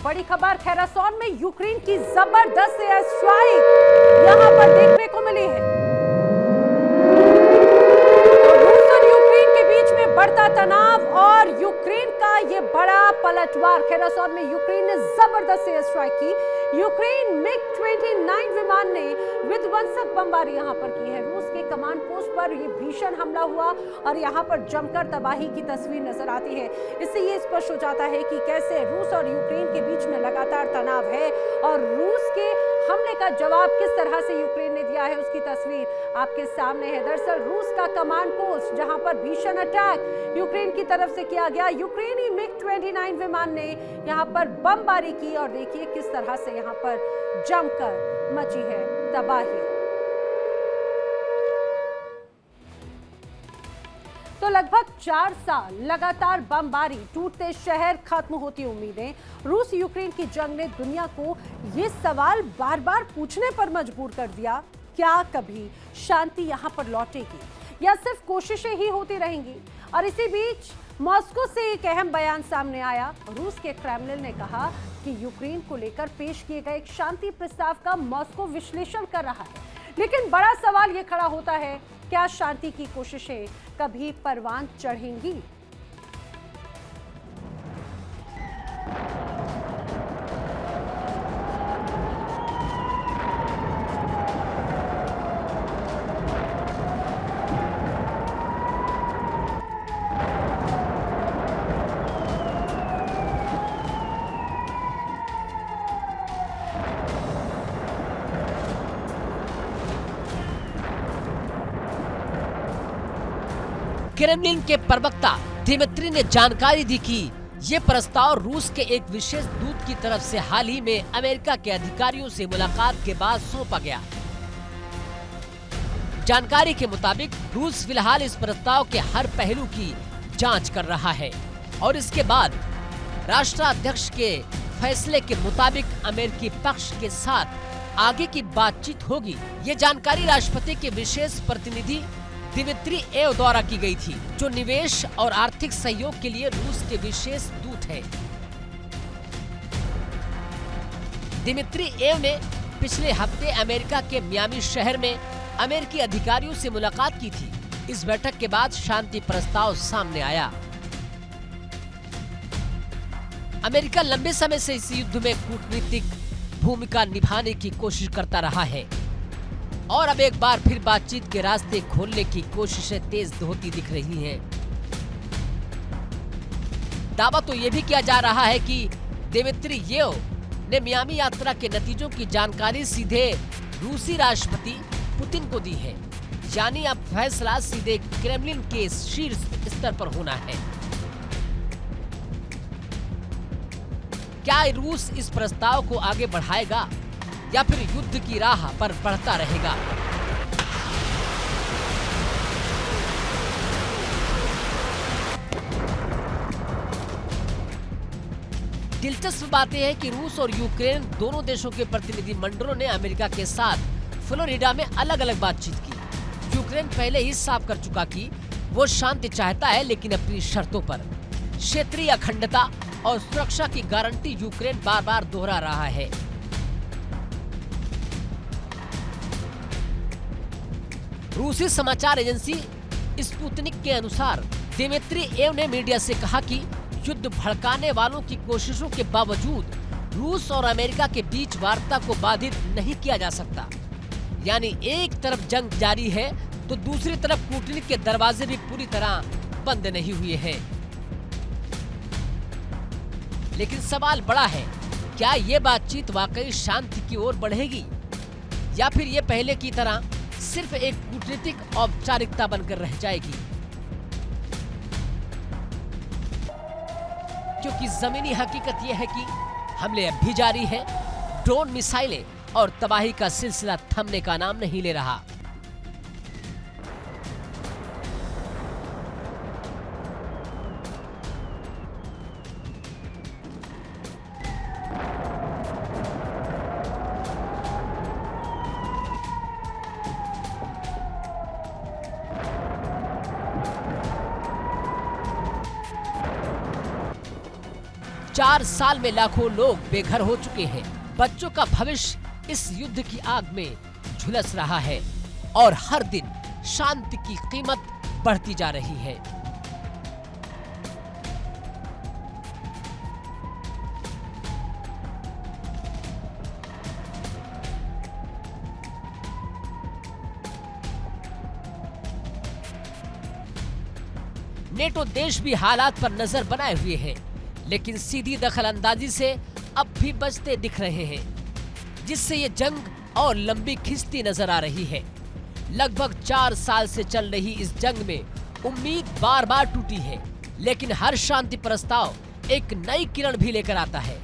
बड़ी खबर खैरासौन में यूक्रेन की जबरदस्त एयर स्ट्राइक यहां पर देखने को मिली है। तो रूस और यूक्रेन के बीच में बढ़ता तनाव और यूक्रेन का ये बड़ा पलटवार। खैरासौन में यूक्रेन ने जबरदस्त एयर स्ट्राइक की। यूक्रेन MiG-29 विमान ने विध्वंसक बमबारी यहां पर की है। रूस के कमांड पोस्ट पर यह भीषण हमला हुआ और यहां पर जमकर तबाही की तस्वीर नजर आती है। इससे ये स्पष्ट हो जाता है कि कैसे रूस और यूक्रेन के बीच में लगातार तनाव है और रूस के हमले का जवाब किस तरह से यूक्रेन ने दिया है उसकी तस्वीर आपके सामने है। दरअसल रूस का कमांड पोस्ट जहां पर भीषण अटैक यूक्रेन की तरफ से किया गया, यूक्रेनी MiG-29 विमान ने यहां पर बमबारी की और देखिए किस तरह से यहां पर जमकर मची है तबाही। तो लगभग 4 साल लगातार बमबारी, टूटते शहर, खत्म होती उम्मीदें। रूस यूक्रेन की जंग ने दुनिया को ये सवाल बार बार पूछने पर मजबूर कर दिया, क्या कभी शांति यहां पर लौटेगी या सिर्फ कोशिशें ही होती रहेंगी। और इसी बीच मॉस्को से एक अहम बयान सामने आया। रूस के क्रेमलिन ने कहा कि यूक्रेन को लेकर पेश किए गए एक शांति प्रस्ताव का मॉस्को विश्लेषण कर रहा है। लेकिन बड़ा सवाल यह खड़ा होता है, क्या शांति की कोशिशें कभी परवान चढ़ेंगी? क्रेमलिन के प्रवक्ता दिमित्री ने जानकारी दी कि ये प्रस्ताव रूस के एक विशेष दूत की तरफ से हाल ही में अमेरिका के अधिकारियों से मुलाकात के बाद सौंपा गया। जानकारी के मुताबिक रूस फिलहाल इस प्रस्ताव के हर पहलू की जांच कर रहा है और इसके बाद राष्ट्राध्यक्ष के फैसले के मुताबिक अमेरिकी पक्ष के साथ आगे की बातचीत होगी। ये जानकारी राष्ट्रपति के विशेष प्रतिनिधि दिमित्री एव द्वारा की गई थी, जो निवेश और आर्थिक सहयोग के लिए रूस के विशेष दूत हैं। दिमित्री एव ने पिछले हफ्ते अमेरिका के मियामी शहर में अमेरिकी अधिकारियों से मुलाकात की थी। इस बैठक के बाद शांति प्रस्ताव सामने आया। अमेरिका लंबे समय से इस युद्ध में कूटनीतिक भूमिका निभाने की कोशिश करता रहा है और अब एक बार फिर बातचीत के रास्ते खोलने की कोशिशें तेज होती दिख रही हैं। दावा तो ये भी किया जा रहा है कि दिमित्री येव ने मियामी यात्रा के नतीजों की जानकारी सीधे रूसी राष्ट्रपति पुतिन को दी है, यानी अब फैसला सीधे क्रेमलिन के शीर्ष स्तर पर होना है। क्या रूस इस प्रस्ताव को आगे बढ़ाएगा या फिर युद्ध की राह पर बढ़ता रहेगा? दिलचस्प बात यह है कि रूस और यूक्रेन दोनों देशों के प्रतिनिधि मंडलों ने अमेरिका के साथ फ्लोरिडा में अलग अलग बातचीत की। यूक्रेन पहले ही साफ कर चुका कि वो शांति चाहता है, लेकिन अपनी शर्तों पर। क्षेत्रीय अखंडता और सुरक्षा की गारंटी यूक्रेन बार बार दोहरा रहा है। रूसी समाचार एजेंसी स्पुतनिक के अनुसार दिमित्री एव ने मीडिया से कहा कि युद्ध भड़काने वालों की कोशिशों के बावजूद रूस और अमेरिका के बीच वार्ता को बाधित नहीं किया जा सकता। यानी एक तरफ जंग जारी है तो दूसरी तरफ कूटनीति के दरवाजे भी पूरी तरह बंद नहीं हुए हैं। लेकिन सवाल बड़ा है, क्या ये बातचीत वाकई शांति की ओर बढ़ेगी या फिर ये पहले की तरह सिर्फ एक कूटनीतिक औपचारिकता बनकर रह जाएगी? क्योंकि जमीनी हकीकत यह है कि हमले अब भी जारी है। ड्रोन, मिसाइलें और तबाही का सिलसिला थमने का नाम नहीं ले रहा। 4 साल में लाखों लोग बेघर हो चुके हैं। बच्चों का भविष्य इस युद्ध की आग में झुलस रहा है और हर दिन शांति की कीमत बढ़ती जा रही है। नेटो देश भी हालात पर नजर बनाए हुए हैं, लेकिन सीधी दखलंदाजी से अब भी बचते दिख रहे हैं, जिससे ये जंग और लंबी खिंचती नजर आ रही है। लगभग 4 साल से चल रही इस जंग में उम्मीद बार बार टूटी है, लेकिन हर शांति प्रस्ताव एक नई किरण भी लेकर आता है।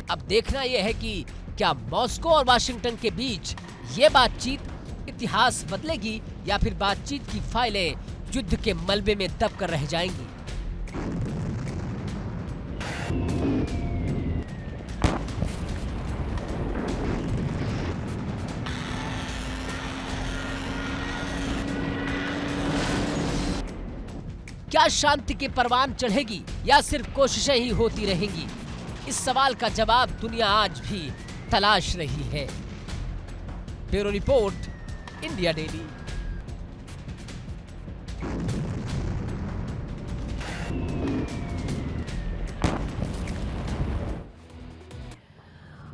अब देखना यह है कि क्या मॉस्को और वाशिंगटन के बीच ये बातचीत इतिहास बदलेगी या फिर बातचीत की फाइलें युद्ध के मलबे में दब कर रह जाएंगी। क्या शांति के परवान चढ़ेगी या सिर्फ कोशिशें ही होती रहेंगी? इस सवाल का जवाब दुनिया आज भी तलाश रही है। Bureau report, India daily.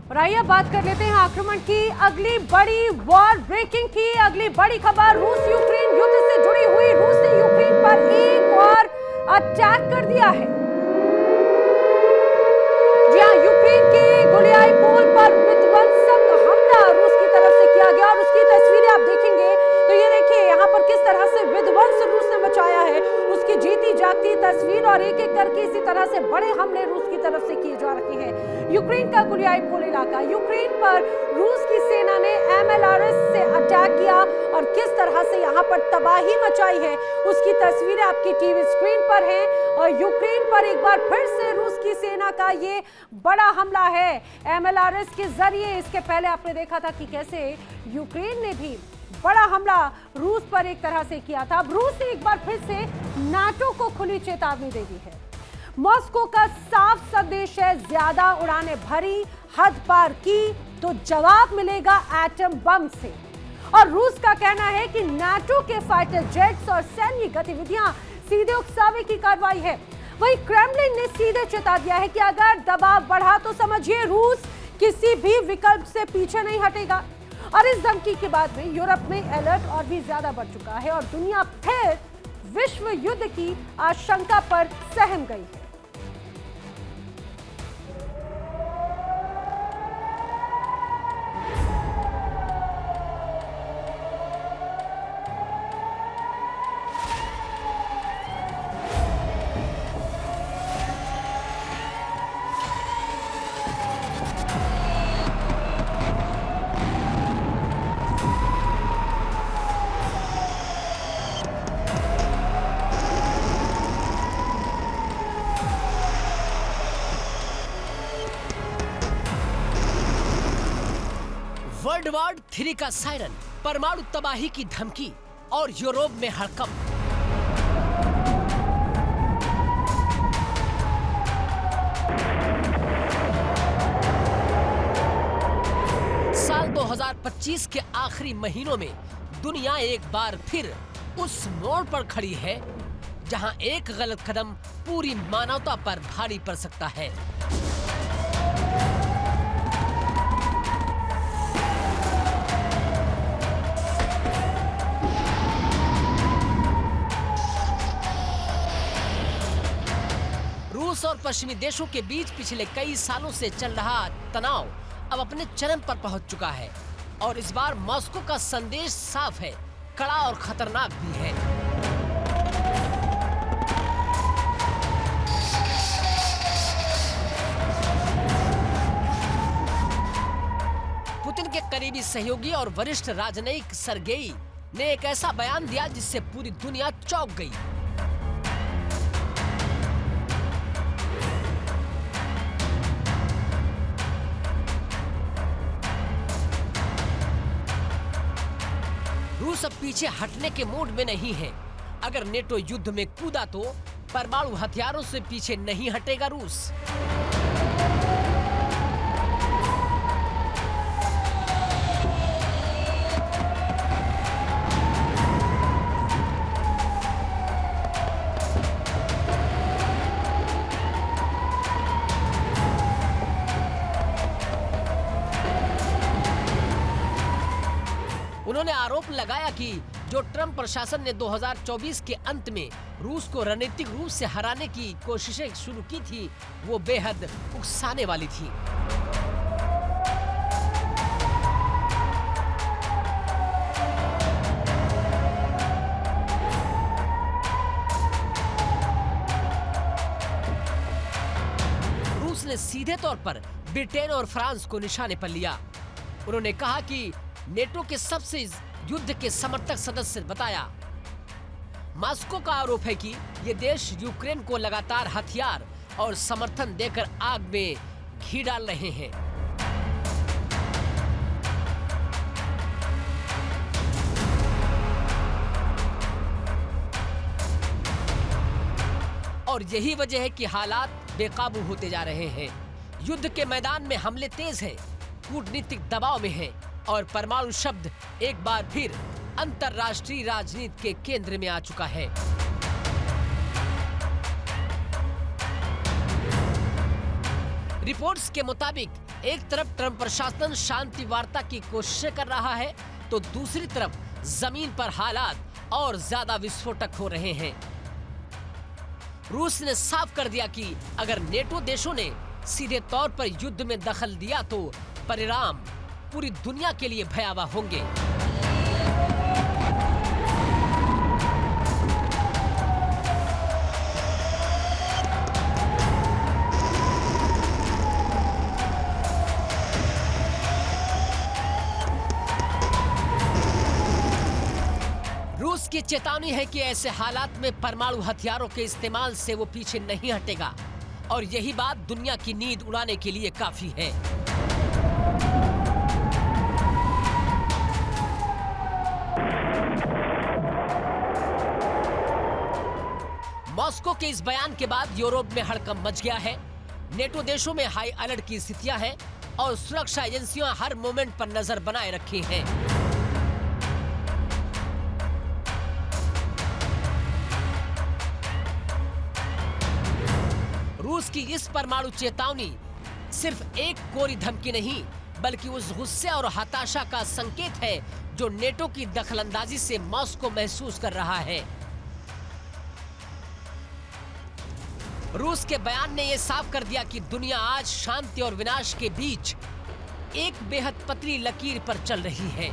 और आइए बात कर लेते हैं आक्रमण की अगली बड़ी वॉर ब्रेकिंग की अगली बड़ी खबर। रूस यूक्रेन युद्ध से जुड़ी हुई। रूस ने यूक्रेन पर एक और अटैक कर दिया है। जी हाँ, यूक्रेन के गुलियापोल पर विध्वंसक हमला रूस की तरफ से किया गया और उसकी तस्वीरें आप देखेंगे तो ये देखिए यहाँ पर किस तरह से विध्वंस रूस ने मचाया है, उसकी जीती जागती तस्वीर। और एक एक करके इसी तरह से बड़े हमले रूस की तरफ से किए जा रहे हैं। यूक्रेन का गुलियापोल इलाका, यूक्रेन पर रूस की सेना ने MLRS से अटैक किया और किस तरह से यहाँ पर तबाही मचाई है उसकी तस्वीरें आपकी टीवी स्क्रीन पर हैं। और यूक्रेन पर एक बार फिर से रूस की सेना का ये बड़ा हमला है MLRS के जरिए। इसके पहले आपने देखा था कि कैसे यूक्रेन ने भी बड़ा हमला रूस पर एक तरह से किया था। अब रूस ने एक बार फिर से नाटो को खुली चेतावनी दे दी है। मॉस्को का साफ संदेश है, ज्यादा उड़ानें भरी, हद पार की तो जवाब मिलेगा एटम बम से। और रूस का कहना है कि नाटो के फाइटर जेट्स और सैन्य गतिविधियां सीधे उकसावे की कार्रवाई है। वहीं क्रेमलिन ने सीधे चेता दिया है कि अगर दबाव बढ़ा तो समझिए रूस किसी भी विकल्प से पीछे नहीं हटेगा। और इस धमकी के बाद में यूरोप में अलर्ट और भी ज्यादा बढ़ चुका है और दुनिया फिर विश्व युद्ध की आशंका पर सहम गई है। वर्ल्ड वॉर 3 का सायरन, परमाणु तबाही की धमकी और यूरोप में हड़कंप। साल 2025 के आखिरी महीनों में दुनिया एक बार फिर उस मोड़ पर खड़ी है जहां एक गलत कदम पूरी मानवता पर भारी पड़ सकता है। रूस और पश्चिमी देशों के बीच पिछले कई सालों से चल रहा तनाव अब अपने चरम पर पहुंच चुका है और इस बार मॉस्को का संदेश साफ है, कड़ा और खतरनाक भी है। पुतिन के करीबी सहयोगी और वरिष्ठ राजनयिक सर्गेई ने एक ऐसा बयान दिया जिससे पूरी दुनिया चौंक गई। रूस अब पीछे हटने के मूड में नहीं है। अगर नेटो युद्ध में कूदा तो परमाणु हथियारों से पीछे नहीं हटेगा रूस। उन्होंने आरोप लगाया कि जो ट्रंप प्रशासन ने 2024 के अंत में रूस को रणनीतिक रूप से हराने की कोशिशें शुरू की थी, वो बेहद उकसाने वाली थी। रूस ने सीधे तौर पर ब्रिटेन और फ्रांस को निशाने पर लिया। उन्होंने कहा कि नेटो के सबसे युद्ध के समर्थक सदस्य बताया। मॉस्को का आरोप है कि ये देश यूक्रेन को लगातार हथियार और समर्थन देकर आग में घी डाल रहे हैं। और यही वजह है कि हालात बेकाबू होते जा रहे हैं। युद्ध के मैदान में हमले तेज हैं, कूटनीतिक दबाव में हैं और परमाणु शब्द एक बार फिर अंतर्राष्ट्रीय राजनीति के केंद्र में आ चुका है। रिपोर्ट्स के मुताबिक एक तरफ ट्रंप प्रशासन शांति वार्ता की कोशिशें कर रहा है, तो दूसरी तरफ जमीन पर हालात और ज्यादा विस्फोटक हो रहे हैं। रूस ने साफ कर दिया कि अगर नेटो देशों ने सीधे तौर पर युद्ध में दखल दिया तो परिणाम पूरी दुनिया के लिए भयावह होंगे। रूस की चेतावनी है कि ऐसे हालात में परमाणु हथियारों के इस्तेमाल से वो पीछे नहीं हटेगा और यही बात दुनिया की नींद उड़ाने के लिए काफी है। मॉस्को के इस बयान के बाद यूरोप में हड़कंप मच गया है। नेटो देशों में हाई अलर्ट की स्थितियां हैं और सुरक्षा एजेंसियां हर मोमेंट पर नजर बनाए रखी हैं। रूस की इस परमाणु चेतावनी सिर्फ एक कोरी धमकी नहीं, बल्कि उस गुस्से और हताशा का संकेत है जो नेटो की दखलंदाजी से मॉस्को महसूस कर रहा है। रूस के बयान ने यह साफ कर दिया कि दुनिया आज शांति और विनाश के बीच एक बेहद पतली लकीर पर चल रही है।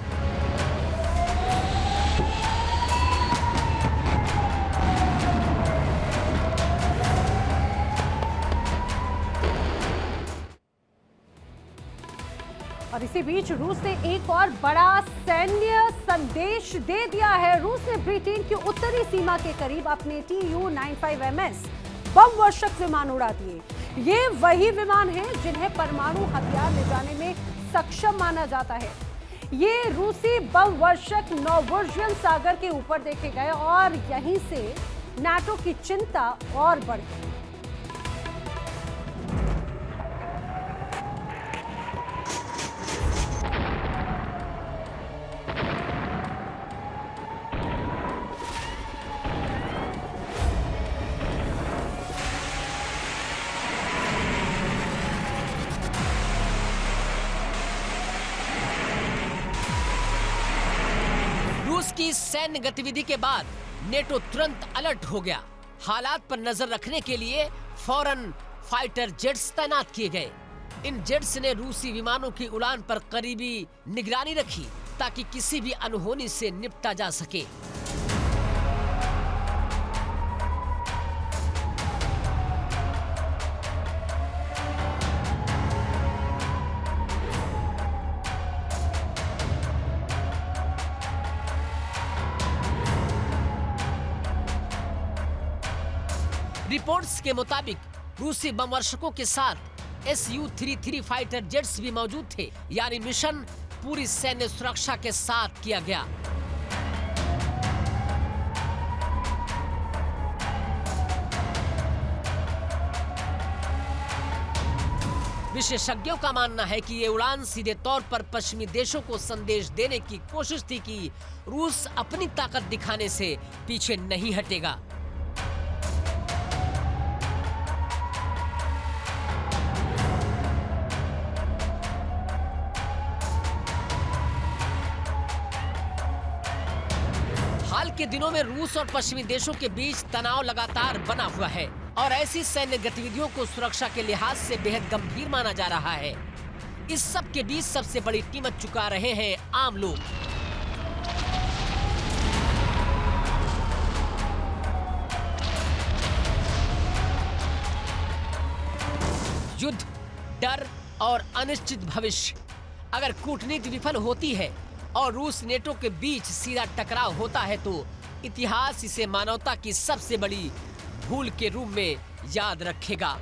और इसी बीच रूस ने एक और बड़ा सैन्य संदेश दे दिया है। रूस ने ब्रिटेन की उत्तरी सीमा के करीब अपने Tu-95MS बम वर्षक विमान उड़ा दिए। ये वही विमान हैं जिन्हें परमाणु हथियार ले जाने में सक्षम माना जाता है। ये रूसी बम वर्षक नॉर्वेजियन सागर के ऊपर देखे गए और यहीं से नाटो की चिंता और बढ़ गई। रूस की सैन्य गतिविधि के बाद नेटो तुरंत अलर्ट हो गया। हालात पर नजर रखने के लिए फौरन फाइटर जेट्स तैनात किए गए। इन जेट्स ने रूसी विमानों की उड़ान पर करीबी निगरानी रखी ताकि किसी भी अनहोनी से निपटा जा सके। रिपोर्ट्स के मुताबिक रूसी बमवर्षकों के साथ Su-33 फाइटर जेट्स भी मौजूद थे, यानी मिशन पूरी सैन्य सुरक्षा के साथ किया गया। विशेषज्ञों का मानना है कि ये उड़ान सीधे तौर पर पश्चिमी देशों को संदेश देने की कोशिश थी कि रूस अपनी ताकत दिखाने से पीछे नहीं हटेगा। हाल के दिनों में रूस और पश्चिमी देशों के बीच तनाव लगातार बना हुआ है और ऐसी सैन्य गतिविधियों को सुरक्षा के लिहाज से बेहद गंभीर माना जा रहा है। इस सब के बीच सबसे बड़ी कीमत चुका रहे हैं आम लोग। युद्ध, डर और अनिश्चित भविष्य। अगर कूटनीति विफल होती है और रूस नेटो के बीच सीधा टकराव होता है तो इतिहास इसे मानवता की सबसे बड़ी भूल के रूप में याद रखेगा।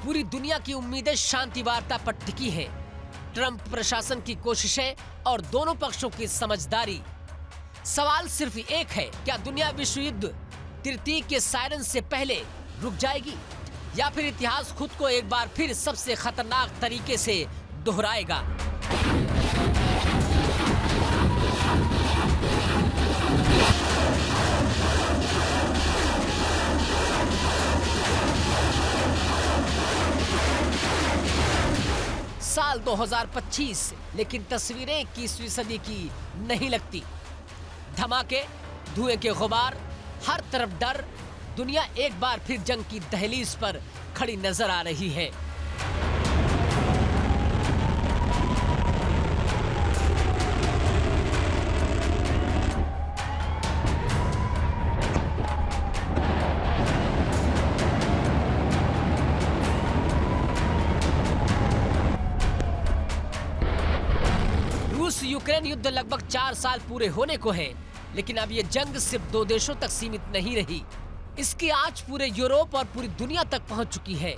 पूरी दुनिया की उम्मीदें शांति वार्ता पर टिकी हैं। ट्रंप प्रशासन की कोशिशें और दोनों पक्षों की समझदारी। सवाल सिर्फ एक है, क्या दुनिया विश्व युद्ध तृतीय के सायरन से पहले रुक जाएगी या फिर इतिहास खुद को एक बार फिर सबसे खतरनाक तरीके से दोहराएगा? साल 2025, लेकिन तस्वीरें 21वीं सदी की नहीं लगती। धमाके, धुएं के गुबार, हर तरफ डर। दुनिया एक बार फिर जंग की दहलीज पर खड़ी नजर आ रही है। यूक्रेन युद्ध लगभग 4 साल पूरे होने को है, लेकिन अब ये जंग सिर्फ 2 देशों तक सीमित नहीं रही। इसकी आंच पूरे यूरोप और पूरी दुनिया तक पहुंच चुकी है।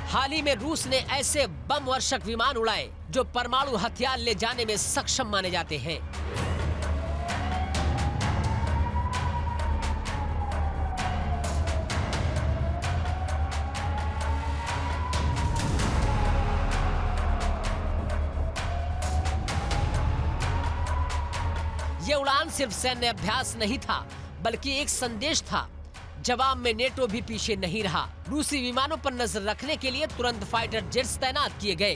हाल ही में रूस ने ऐसे बम वर्षक विमान उड़ाए जो परमाणु हथियार ले जाने में सक्षम माने जाते हैं। ये उड़ान सिर्फ सैन्य अभ्यास नहीं था, बल्कि एक संदेश था। जवाब में नेटो भी पीछे नहीं रहा। रूसी विमानों पर नजर रखने के लिए तुरंत फाइटर जेट्स तैनात किए गए।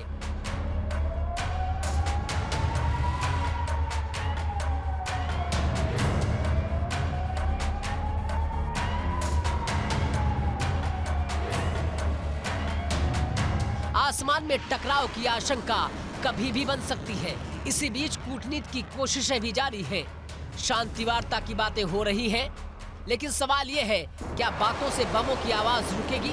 आसमान में टकराव की आशंका कभी भी बन सकती है। इसी बीच कूटनीति की कोशिशें भी जारी हैं। शांति वार्ता की बातें हो रही हैं, लेकिन सवाल ये है, क्या बातों से बमों की आवाज रुकेगी?